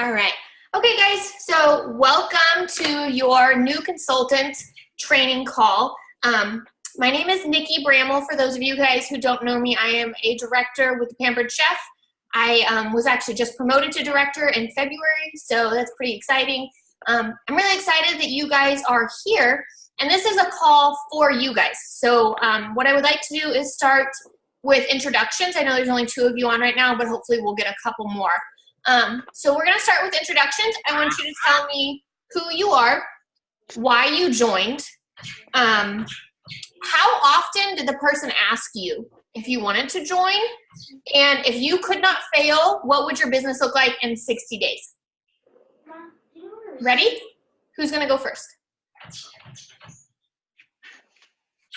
All right. Okay, guys, so welcome to your new consultant training call. My name is Nikki Bramble. For those of you guys who don't know me, I am a director with the Pampered Chef. I was actually just promoted to director in February, so that's pretty exciting. I'm really excited that you guys are here, and this is a call for you guys. So what I would like to do is start with introductions. I know there's only 2 of you on right now, but hopefully we'll get a couple more. So we're going to start with introductions. I want you to tell me who you are, why you joined, how often did the person ask you if you wanted to join, and if you could not fail, what would your business look like in 60 days? Ready? Who's going to go first?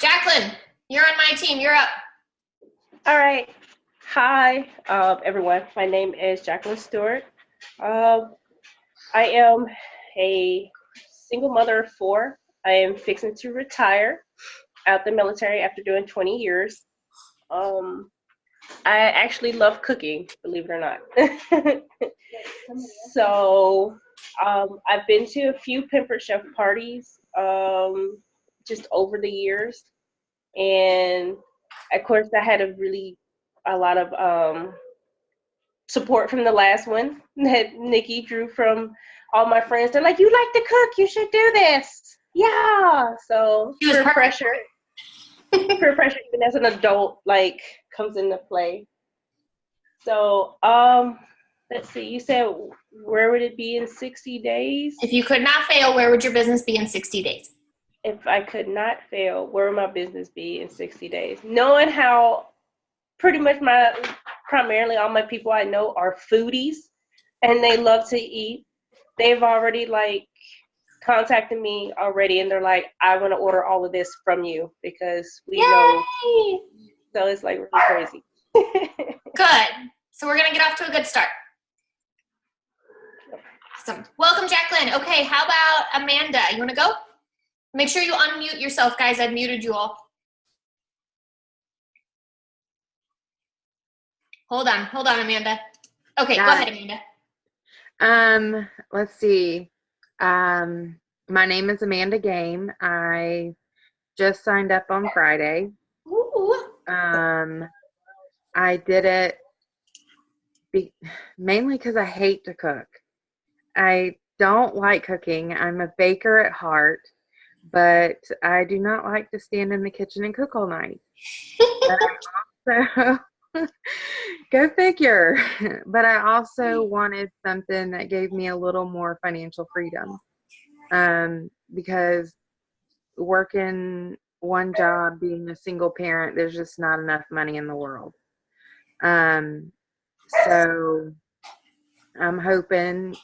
Jacqueline, you're on my team. You're up. All right. Hi, everyone. My name is Jacqueline Stewart. I am a single mother of 4. I am fixing to retire out the military after doing 20 years. I actually love cooking, believe it or not. So I've been to a few Pampered Chef parties just over the years. And of course, I had a lot of support from the last one that Nikki drew from all my friends. They're like, "You like to cook, you should do this." Yeah. So peer pressure, even as an adult, like comes into play. So let's see. You said where would it be in 60 days? If you could not fail, where would your business be in 60 days? If I could not fail, where would my business be in 60 days? Knowing how pretty much primarily all my people I know are foodies and they love to eat. They've already contacted me already and they're like, "I want to order all of this from you because we know." So it's really crazy. Good. So we're going to get off to a good start. Awesome. Welcome, Jacqueline. Okay, how about Amanda? You want to go? Make sure you unmute yourself, guys. I've muted you all. Hold on, Amanda. Okay, go ahead, Amanda. Let's see. My name is Amanda Game. I just signed up on Friday. Ooh. I did it mainly because I hate to cook. I don't like cooking. I'm a baker at heart, but I do not like to stand in the kitchen and cook all night. So go figure. But I also wanted something that gave me a little more financial freedom, because working one job, being a single parent, there's just not enough money in the world. So I'm hoping,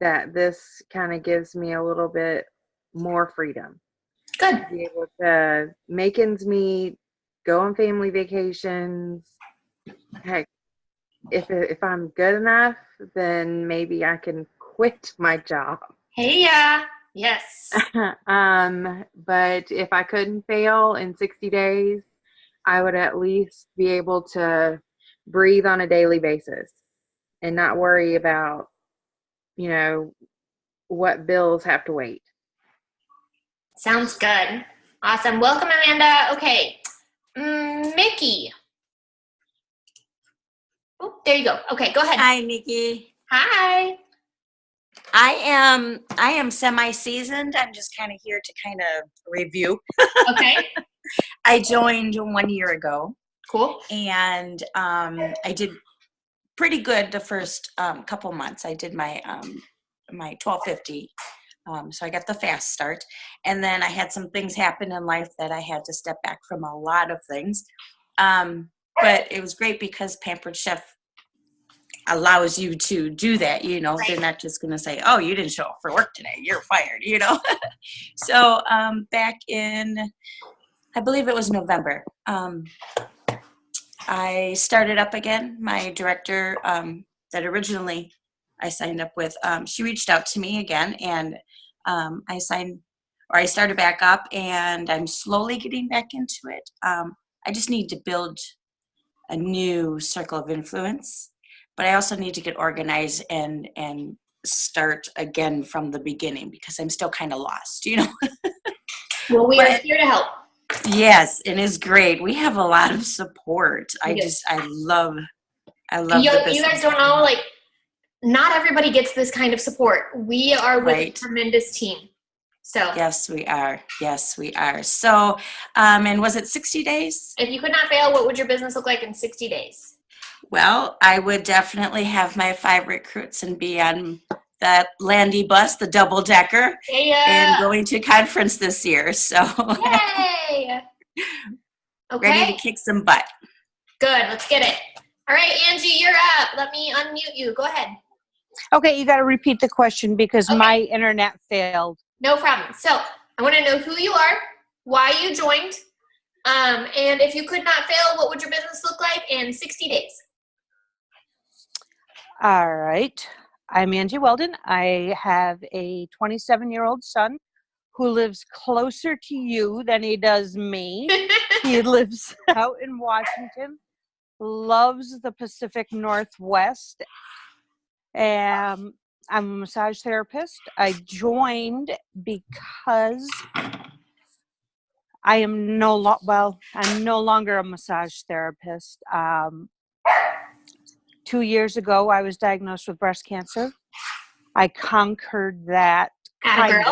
that this kind of gives me a little bit more freedom. Good. Be able to make ends meet, go on family vacations. Heck, if I'm good enough, then maybe I can quit my job. Hey, yeah. Yes. But if I couldn't fail in 60 days, I would at least be able to breathe on a daily basis and not worry about, what bills have to wait. Sounds good. Awesome. Welcome, Amanda. Okay. Mickey. Oh, there you go. Okay, go ahead. Hi, Nikki. Hi. I am semi-seasoned. I'm just kind of here to kind of review. Okay. I joined 1 year ago. Cool. And I did pretty good the first couple months. I did my 1250. So I got the fast start. And then I had some things happen in life that I had to step back from a lot of things. But it was great because Pampered Chef allows you to do that. Right. They're not just going to say, "Oh, you didn't show up for work today, you're fired," So back in, I believe it was November, I started up again. My director that originally I signed up with, she reached out to me again, and I started back up, and I'm slowly getting back into it. I just need to build a new circle of influence. but I also need to get organized and start again from the beginning because I'm still kind of lost, you know. Well, we are here to help. Yes, it is great. We have a lot of support. I love You, the business. you guys don't know, like, not everybody gets this kind of support. We are with a tremendous team. So yes, we are. Yes, we are. So, and was it 60 days? If you could not fail, what would your business look like in 60 days? Well, I would definitely have my 5 recruits and be on that Landy bus, the double decker, and going to conference this year. So, yay! Okay. Ready to kick some butt. Good. Let's get it. All right, Angie, you're up. Let me unmute you. Go ahead. Okay, you got to repeat the question because my internet failed. No problem. So I want to know who you are, why you joined, and if you could not fail, what would your business look like in 60 days? All right. I'm Angie Weldon. I have a 27-year-old son who lives closer to you than he does me. He lives out in Washington, loves the Pacific Northwest. I'm a massage therapist. I joined because I'm no longer a massage therapist. 2 years ago, I was diagnosed with breast cancer. I conquered that kind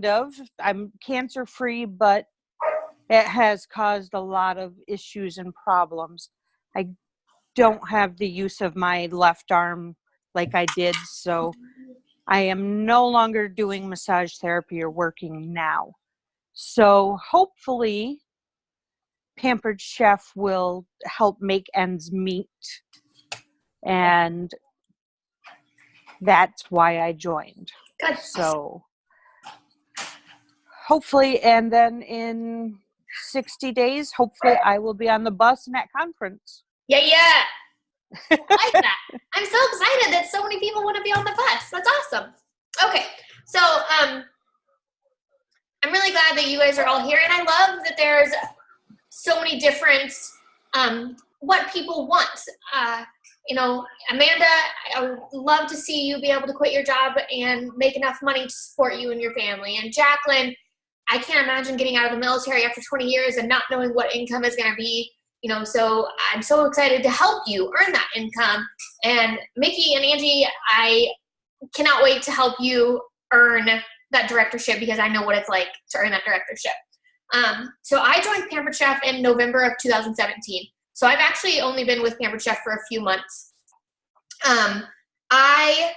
of. I'm cancer-free, but it has caused a lot of issues and problems. I don't have the use of my left arm like I did, so I am no longer doing massage therapy or working now. So hopefully Pampered Chef will help make ends meet, and that's why I joined. Good. So hopefully, and then in 60 days, hopefully I will be on the bus and at conference. Yeah. I like that. I'm so excited that so many people want to be on the bus. That's awesome. Okay, so I'm really glad that you guys are all here, and I love that there's so many different what people want. Amanda, I would love to see you be able to quit your job and make enough money to support you and your family. And Jacqueline, I can't imagine getting out of the military after 20 years and not knowing what income is going to be. So I'm so excited to help you earn that income. And Mickey and Angie, I cannot wait to help you earn that directorship because I know what it's like to earn that directorship. So I joined Pampered Chef in November of 2017. So I've actually only been with Pampered Chef for a few months. I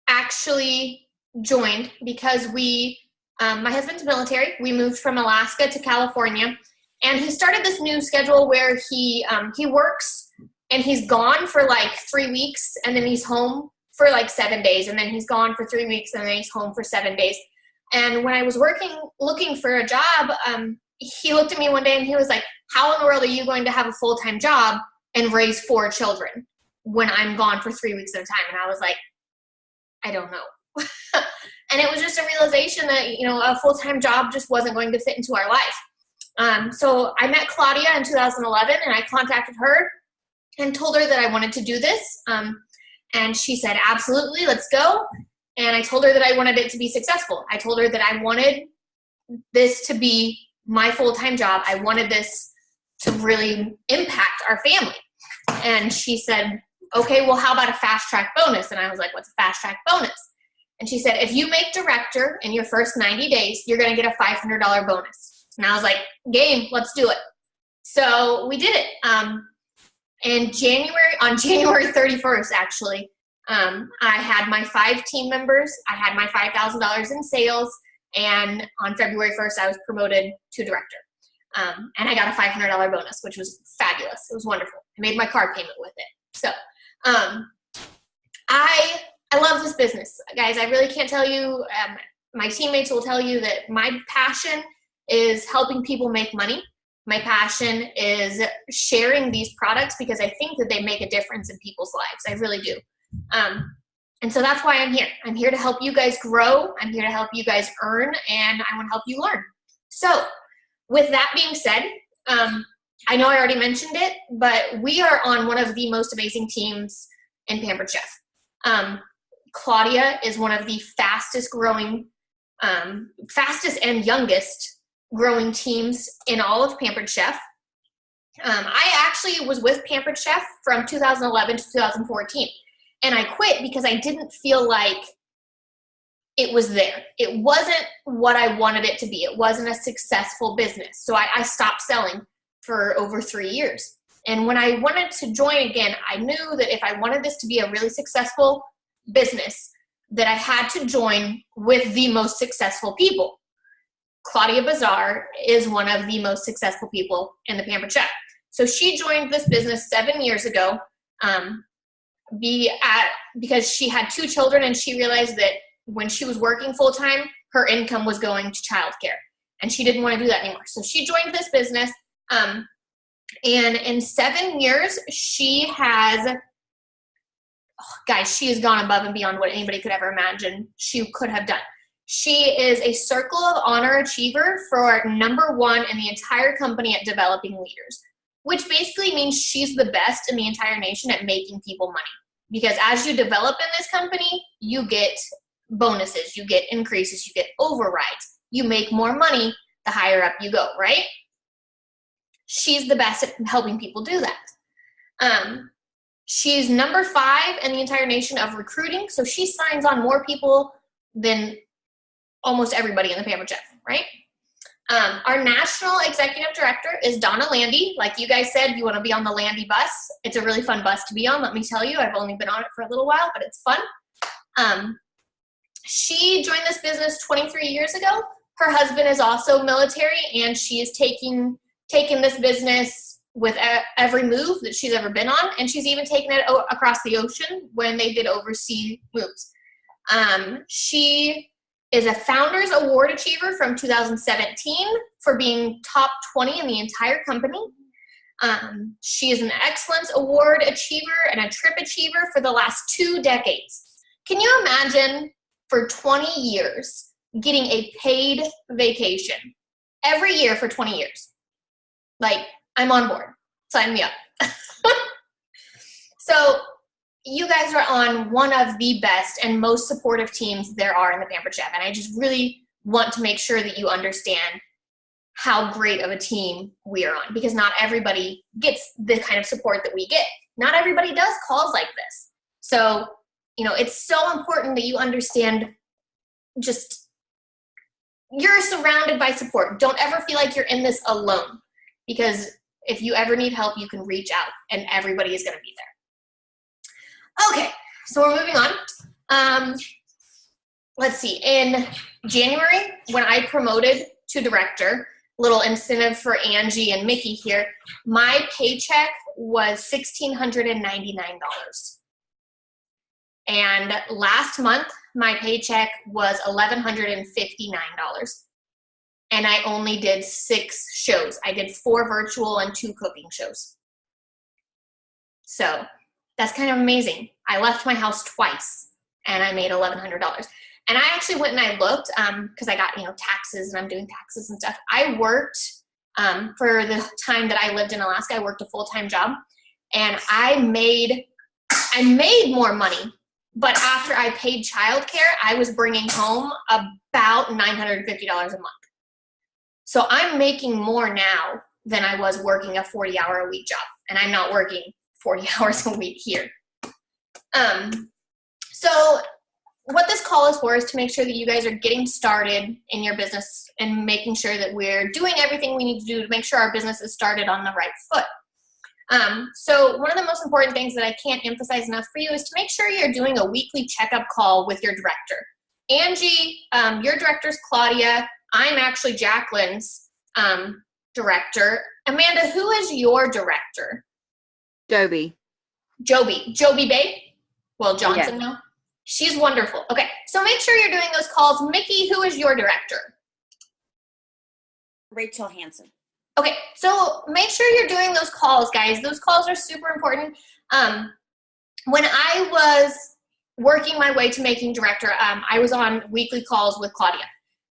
actually joined because my husband's military. We moved from Alaska to California, and he started this new schedule where he works and he's gone for like 3 weeks, and then he's home for like 7 days, and then he's gone for 3 weeks, and then he's home for 7 days. And when I was looking for a job, he looked at me one day and he was like, how in the world are you going to have a full-time job and raise 4 children when I'm gone for 3 weeks at a time? And I was like, I don't know. And it was just a realization that, a full-time job just wasn't going to fit into our life. So I met Claudia in 2011, and I contacted her and told her that I wanted to do this. And she said, absolutely, let's go. And I told her that I wanted it to be successful. I told her that I wanted this to be my full-time job. I wanted this to really impact our family. And she said, okay, well, how about a fast-track bonus? And I was like, what's a fast-track bonus? And she said, if you make director in your first 90 days, you're going to get a $500 bonus. And I was like, game, let's do it. So we did it. On January 31st, actually, I had my 5 team members. I had my $5,000 in sales. And on February 1st, I was promoted to director. And I got a $500 bonus, which was fabulous. It was wonderful. I made my car payment with it. So I love this business. Guys, I really can't tell you. My teammates will tell you that my passion is helping people make money. My passion is sharing these products because I think that they make a difference in people's lives. I really do. And so that's why I'm here. I'm here to help you guys grow. I'm here to help you guys earn, and I want to help you learn. So with that being said, I know I already mentioned it, but we are on one of the most amazing teams in Pampered Chef. Claudia is one of the fastest and youngest growing teams in all of Pampered Chef. I actually was with Pampered Chef from 2011 to 2014, and I quit because I didn't feel like it was there. It wasn't what I wanted it to be. It wasn't a successful business. So I stopped selling for over 3 years. And when I wanted to join again, I knew that if I wanted this to be a really successful business, that I had to join with the most successful people. Claudia Bazar is one of the most successful people in the Pampered Chef. So she joined this business 7 years ago because she had 2 children, and she realized that when she was working full-time, her income was going to childcare, and she didn't want to do that anymore. So she joined this business, and in 7 years, she has gone above and beyond what anybody could ever imagine she could have done. She is a Circle of Honor Achiever for #1 in the entire company at developing leaders, which basically means she's the best in the entire nation at making people money. Because as you develop in this company, you get bonuses, you get increases, you get overrides. You make more money the higher up you go, right? She's the best at helping people do that. She's #5 in the entire nation of recruiting, so she signs on more people than almost everybody in the Pampered Chef, right? Our national executive director is Donna Landy. Like you guys said, you want to be on the Landy bus. It's a really fun bus to be on, let me tell you. I've only been on it for a little while, but it's fun. She joined this business 23 years ago. Her husband is also military, and she is taking this business with every move that she's ever been on, and she's even taken it across the ocean when they did overseas moves. She is a Founders Award Achiever from 2017 for being top 20 in the entire company. She is an Excellence Award Achiever and a Trip Achiever for the last 2 decades. Can you imagine for 20 years getting a paid vacation every year for 20 years? Like, I'm on board. Sign me up. So you guys are on one of the best and most supportive teams there are in the Pampered Chef. And I just really want to make sure that you understand how great of a team we are on, because not everybody gets the kind of support that we get. Not everybody does calls like this. So, it's so important that you understand just you're surrounded by support. Don't ever feel like you're in this alone, because if you ever need help, you can reach out and everybody is going to be there. Okay, so we're moving on. Let's see. In January, when I promoted to director, little incentive for Angie and Mickey here, my paycheck was $1,699. And last month, my paycheck was $1,159. And I only did 6 shows. I did 4 virtual and 2 cooking shows. So that's kind of amazing. I left my house twice and I made $1,100. And I actually went and I looked because I got, taxes, and I'm doing taxes and stuff. I worked for the time that I lived in Alaska. I worked a full-time job, and I made more money. But after I paid childcare, I was bringing home about $950 a month. So I'm making more now than I was working a 40-hour-a-week job, and I'm not working 40 hours a week here. So what this call is for is to make sure that you guys are getting started in your business and making sure that we're doing everything we need to do to make sure our business is started on the right foot. So one of the most important things that I can't emphasize enough for you is to make sure you're doing a weekly checkup call with your director. Angie, your director's Claudia. I'm actually Jacqueline's director. Amanda, who is your director? Joby. Joby Bay? Well, Johnson Yes. now. She's wonderful. Okay, so make sure you're doing those calls. Mickey, who is your director? Rachel Hansen. Okay, so make sure you're doing those calls, guys. Those calls are super important. When I was working my way to making director, I was on weekly calls with Claudia.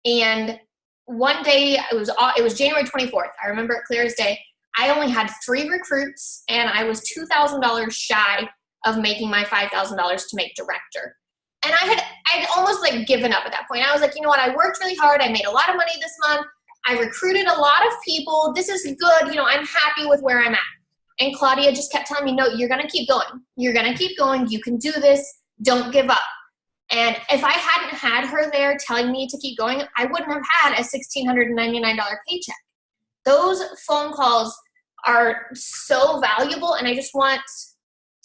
And one day, it was January 24th. I remember it clear as day. I only had 3 recruits, and I was $2,000 shy of making my $5,000 to make director. And I'd almost like given up at that point. I was like, you know what? I worked really hard. I made a lot of money this month. I recruited a lot of people. This is good. You know, I'm happy with where I'm at. And Claudia just kept telling me, no, you're going to keep going. You're going to keep going. You can do this. Don't give up. And if I hadn't had her there telling me to keep going, I wouldn't have had a $1,699 paycheck. Those phone calls are so valuable, and I just want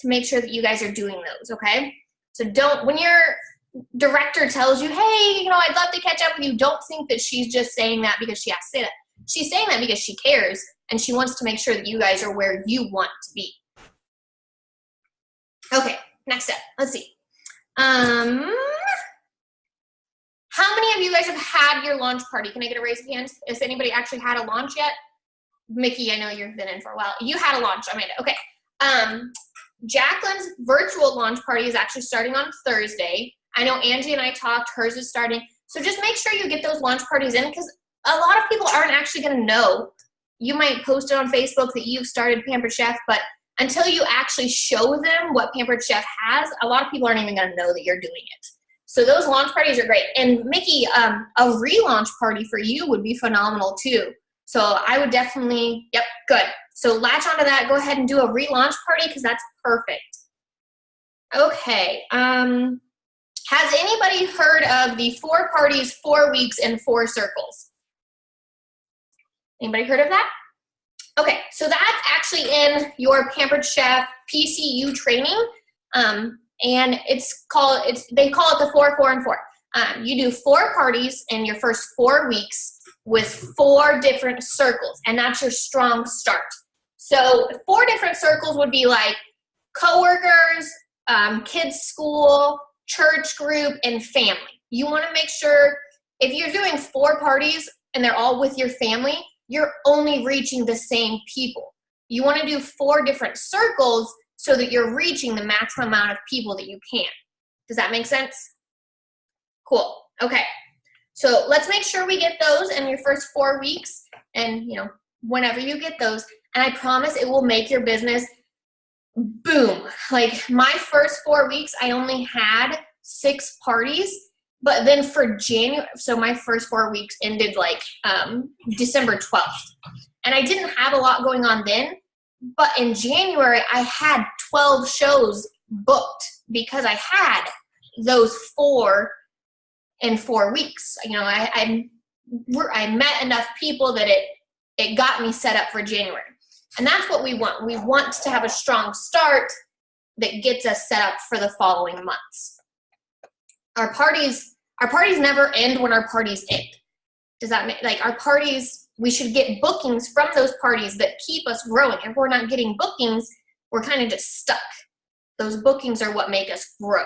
to make sure that you guys are doing those, okay? So when your director tells you, hey, you know, I'd love to catch up with you, don't think that she's just saying that because she has to say that. She's saying that because she cares, and she wants to make sure that you guys are where you want to be. Okay, next step. Let's see. How many of you guys have had your launch party? Can I get a raise of hands? Has anybody actually had a launch yet? Mickey, I know you've been in for a while. You had a launch, Amanda. Okay. Jacqueline's virtual launch party is actually starting on Thursday. I know Angie and I talked. Hers is starting. So just make sure you get those launch parties in, because a lot of people aren't actually going to know. You might post it on Facebook that you've started Pampered Chef, but until you actually show them what Pampered Chef has, a lot of people aren't even going to know that you're doing it. So those launch parties are great. And Mickey, a relaunch party for you would be phenomenal too. So I would definitely, yep, good. So latch onto that. Go ahead and do a relaunch party because that's perfect. Okay. Has anybody heard of the 4 parties, 4 weeks, and 4 circles? Anybody heard of that? Okay, so that's actually in your Pampered Chef PCU training, and they call it the 4, 4, and 4. You do 4 parties in your first 4 weeks with 4 different circles, and that's your strong start. So 4 different circles would be like coworkers, kids' school, church group, and family. You want to make sure if you're doing 4 parties and they're all with your family, you're only reaching the same people. You want to do 4 different circles so that you're reaching the maximum amount of people that you can. Does that make sense? Cool. Okay. So let's make sure we get those in your first 4 weeks, and you know, whenever you get those, and I promise it will make your business boom. Like my first 4 weeks, I only had 6 parties. But then for January, so my first 4 weeks ended like December 12th. And I didn't have a lot going on then. But in January, I had 12 shows booked because I had those 4 in 4 weeks. You know, I met enough people that it got me set up for January. And that's what we want. We want to have a strong start that gets us set up for the following months. Our parties never end when our parties end. Does that make, like, our parties, we should get bookings from those parties that keep us growing. If we're not getting bookings, we're kind of just stuck. Those bookings are what make us grow.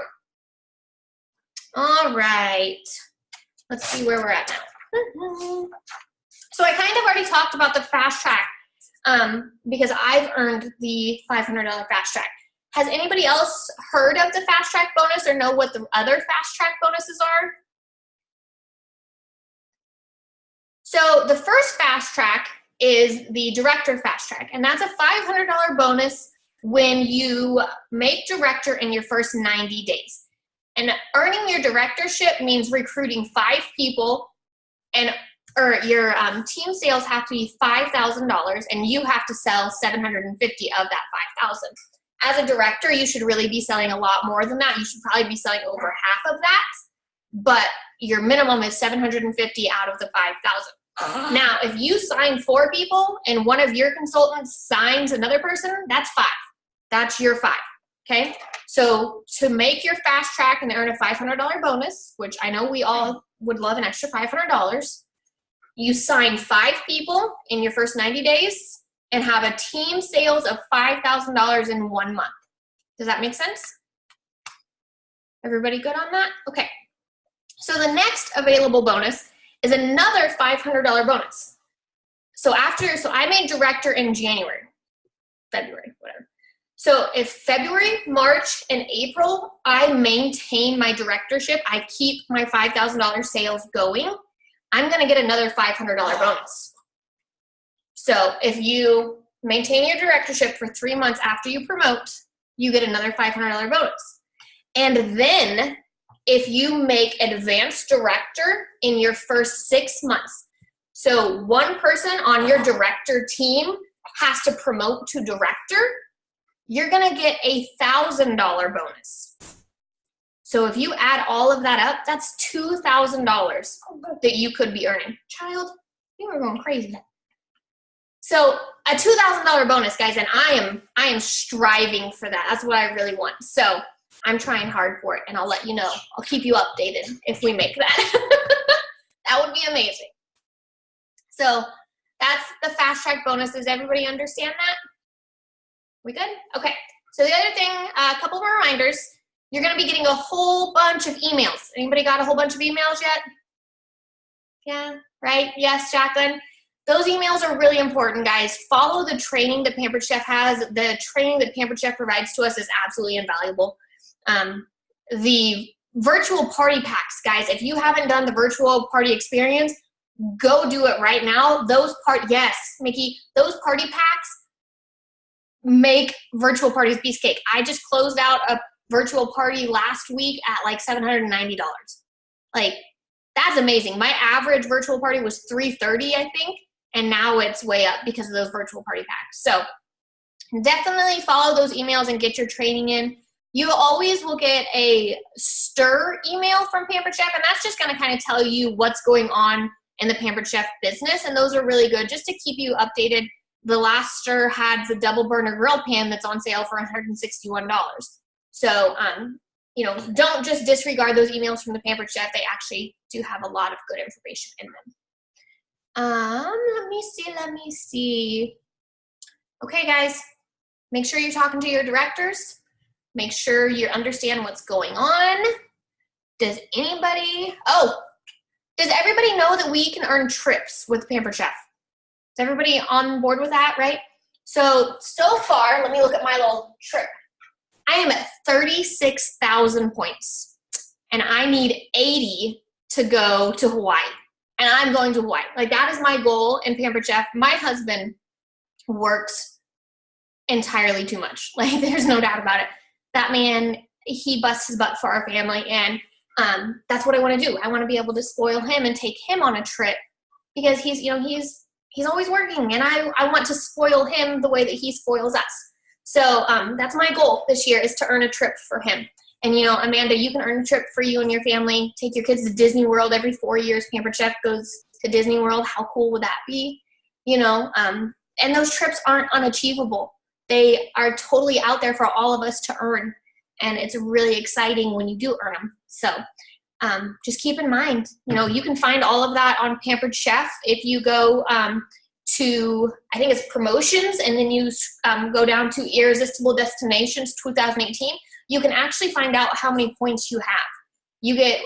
All right. Let's see where we're at now. So I kind of already talked about the fast track because I've earned the $500 fast track. Has anybody else heard of the fast track bonus or know what the other fast track bonuses are? So the first fast track is the director fast track, and that's a $500 bonus when you make director in your first 90 days. And earning your directorship means recruiting 5 people, or your team sales have to be $5,000, and you have to sell $750 of that $5,000. As a director, you should really be selling a lot more than that. You should probably be selling over half of that, but your minimum is $750 out of the $5,000. Now, if you sign 4 people and one of your consultants signs another person, that's 5. That's your 5, okay? So to make your fast track and earn a $500 bonus, which I know we all would love an extra $500, you sign 5 people in your first 90 days and have a team sales of $5,000 in 1 month. Does that make sense? Everybody good on that? Okay. So the next available bonus is another $500 bonus. So I made director in February, whatever. So if February, March, and April, I maintain my directorship, I keep my $5,000 sales going, I'm gonna get another $500 bonus. So if you maintain your directorship for 3 months after you promote, you get another $500 bonus. And then if you make advanced director in your first 6 months, so one person on your director team has to promote to director, you're gonna get a $1,000 bonus. So if you add all of that up, that's $2,000 that you could be earning. Child, you are going crazy. So a $2,000 bonus, guys, and I am striving for that. That's what I really want. So I'm trying hard for it, and I'll let you know. I'll keep you updated if we make that. That would be amazing. So that's the fast track bonuses. Everybody understand that? We good? Okay. So the other thing, a couple more reminders. You're going to be getting a whole bunch of emails. Anybody got a whole bunch of emails yet? Yeah, right? Yes, Jacqueline. Those emails are really important, guys. Follow the training that Pampered Chef has. The training that Pampered Chef provides to us is absolutely invaluable. The virtual party packs, guys, if you haven't done the virtual party experience, go do it right now. Yes, Mickey, those party packs make virtual parties piece cake. I just closed out a virtual party last week at like $790. Like, that's amazing. My average virtual party was $330, I think, and now it's way up because of those virtual party packs. So definitely follow those emails and get your training in. You always will get a STIR email from Pampered Chef, and that's just going to kind of tell you what's going on in the Pampered Chef business, and those are really good just to keep you updated. The last STIR had the double burner grill pan that's on sale for $161. So, you know, don't just disregard those emails from the Pampered Chef. They actually do have a lot of good information in them. Let me see. Okay, guys, make sure you're talking to your directors. Make sure you understand what's going on. Does everybody know that we can earn trips with Pampered Chef? Is everybody on board with that, right? So far, let me look at my little trip. I am at 36,000 points, and I need 80 to go to Hawaii, and I'm going to Hawaii. Like, that is my goal in Pampered Chef. My husband works entirely too much. Like, there's no doubt about it. That man, he busts his butt for our family, and that's what I want to do. I want to be able to spoil him and take him on a trip because he's always working, and I want to spoil him the way that he spoils us. So that's my goal this year, is to earn a trip for him. And, you know, Amanda, you can earn a trip for you and your family. Take your kids to Disney World every 4 years. Pampered Chef goes to Disney World. How cool would that be? You know, and those trips aren't unachievable. They are totally out there for all of us to earn. And it's really exciting when you do earn them. So just keep in mind, you know, you can find all of that on Pampered Chef. If you go to, I think it's promotions, and then you go down to Irresistible Destinations 2018, you can actually find out how many points you have. You get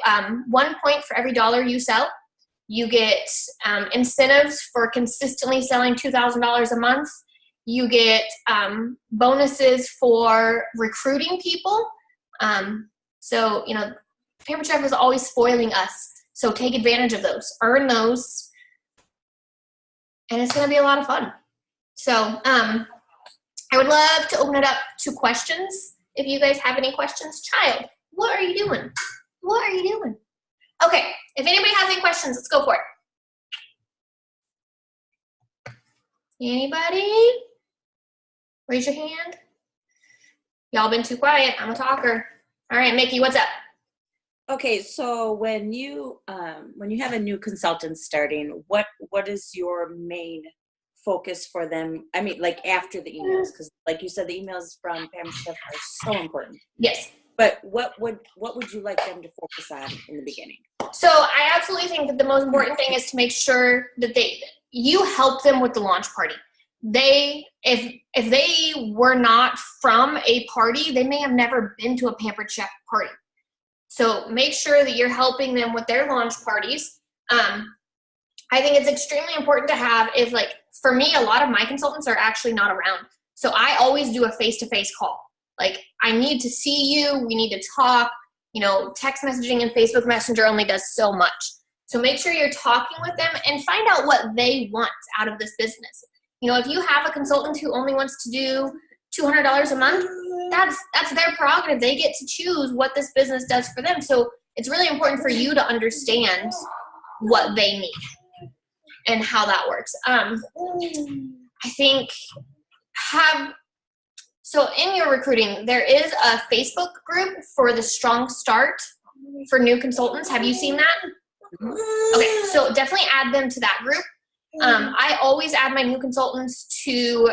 1 point for every dollar you sell. You get incentives for consistently selling $2,000 a month. You get bonuses for recruiting people. So, you know, Pampered Chef is always spoiling us. So take advantage of those. Earn those. And it's going to be a lot of fun. So I would love to open it up to questions. If you guys have any questions. Child, what are you doing? What are you doing? Okay, if anybody has any questions, let's go for it. Anybody? Raise your hand. Y'all been too quiet. I'm a talker. All right, Mickey, what's up? Okay, so when you have a new consultant starting, what is your main focus for them? I mean, like after the emails, because like you said, the emails from Pampered Chef are so important. Yes. But what would you like them to focus on in the beginning? So I absolutely think that the most important thing is to make sure that you help them with the launch party. If they were not from a party, they may have never been to a Pampered Chef party. So make sure that you're helping them with their launch parties. I think it's extremely important to have, if like, for me, a lot of my consultants are actually not around. So I always do a face-to-face call. Like, I need to see you, we need to talk. You know, text messaging and Facebook Messenger only does so much. So make sure you're talking with them and find out what they want out of this business. You know, if you have a consultant who only wants to do $200 a month, that's their prerogative. They get to choose what this business does for them. So it's really important for you to understand what they need and how that works. I think so in your recruiting, there is a Facebook group for the Strong Start for new consultants. Have you seen that? Okay, so definitely add them to that group. I always add my new consultants to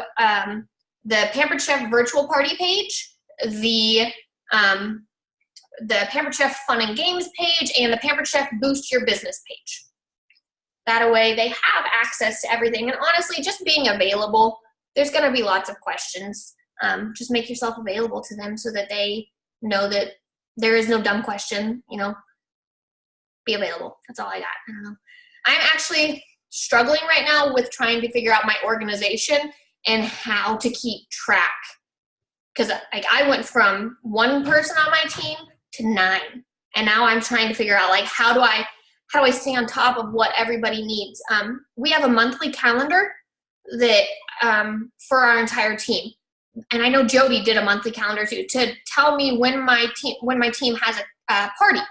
the Pampered Chef virtual party page, the Pampered Chef Fun and Games page, and the Pampered Chef Boost Your Business page. That way they have access to everything. And honestly, just being available, there's going to be lots of questions. Just make yourself available to them so that they know that there is no dumb question, you know. Be available. That's all I got. I don't know. I'm actually struggling right now with trying to figure out my organization and how to keep track. Because like I went from one person on my team to 9. And now I'm trying to figure out like how do I stay on top of what everybody needs. We have a monthly calendar that for our entire team. And I know Jody did a monthly calendar too, to tell me when my team has a party.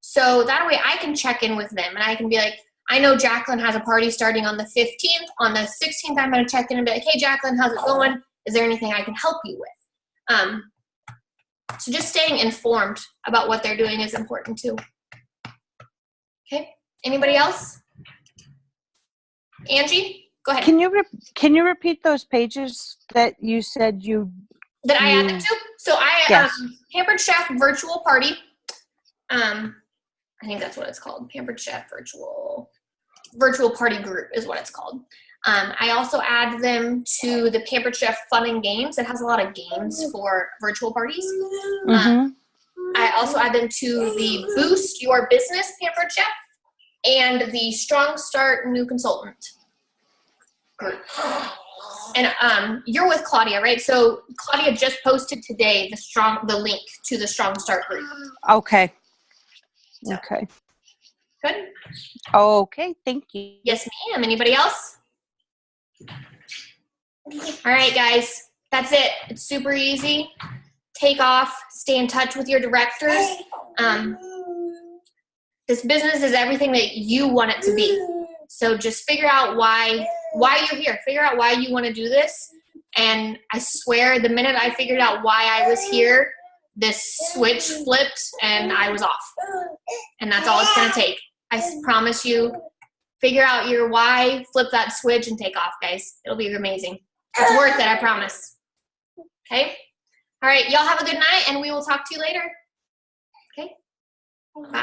So that way I can check in with them and I can be like, I know Jacqueline has a party starting on the 15th. On the 16th, I'm going to check in and be like, hey, Jacqueline, how's it going? Is there anything I can help you with? So just staying informed about what they're doing is important too. Okay. Anybody else? Angie, go ahead. Can you repeat those pages that you said you that I added to? So yes. Pampered Chef virtual party. I think that's what it's called. Pampered Chef virtual party group is what it's called. I also add them to the Pampered Chef Fun and Games. It has a lot of games for virtual parties. I also add them to the Boost Your Business Pampered Chef and the Strong Start New Consultant group. And you're with Claudia, right? So Claudia just posted today the link to the Strong Start group. Okay. So. Okay. Good. Okay. Thank you. Yes, ma'am. Anybody else? All right, guys. That's it. It's super easy. Take off. Stay in touch with your directors. This business is everything that you want it to be. So just figure out why you're here. Figure out why you want to do this. And I swear, the minute I figured out why I was here, this switch flipped and I was off. And that's all it's going to take. I promise you. Figure out your why, flip that switch, and take off, guys. It'll be amazing. It's worth it, I promise. Okay? All right, y'all have a good night, and we will talk to you later. Okay? Bye.